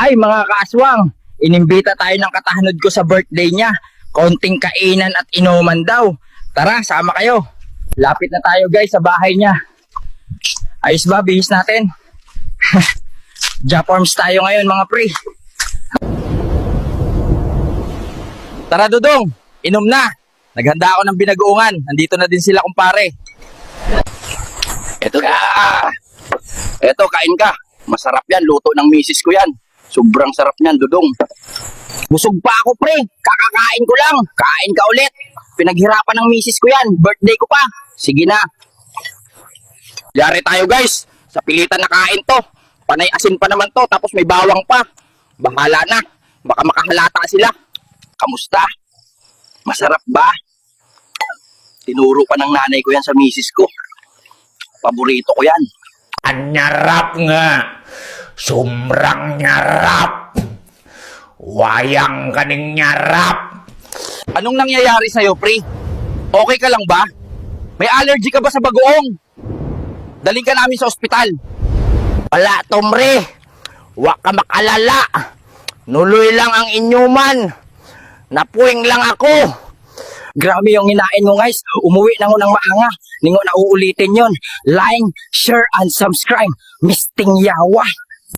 Ay mga kaaswang, inimbita tayo ng katahanod ko sa birthday niya. Konting kainan at inuman daw. Tara, sama kayo. Lapit na tayo guys sa bahay niya. Ayos ba? Bihis natin. Japorms tayo ngayon mga pre. Tara Dudong, inom na. Naghanda ako ng binagoongan. Nandito na din sila kumpare. Eto ka. Eto, kain ka. Masarap yan, luto ng misis ko yan. Sobrang sarap niyan, Dudong. Busog pa ako, pre. Kakakain ko lang. Kain ka ulit. Pinaghirapan ng misis ko yan. Birthday ko pa. Sige na. Yari tayo, guys. Sa pilitan na kain to. Panay asin pa naman to. Tapos may bawang pa. Bahala na. Baka makahalata sila. Kamusta? Masarap ba? Tinuro pa ng nanay ko yan sa misis ko. Paborito ko yan. Anyarap nga. Sumrang nyarap. Wayang kaning nyarap. Anong nangyayari sa'yo, pre? Okay ka lang ba? May allergy ka ba sa bagoong? Daling ka namin sa ospital. Wala, Tomre. Wa ka makalala. Nuloy lang ang inyuman. Napuwing lang ako. Grabe yung hinain mo, guys. Umuwi na ako ng maanga. Ningo na uulitin yon. Like, share, and subscribe. Misting Yawa.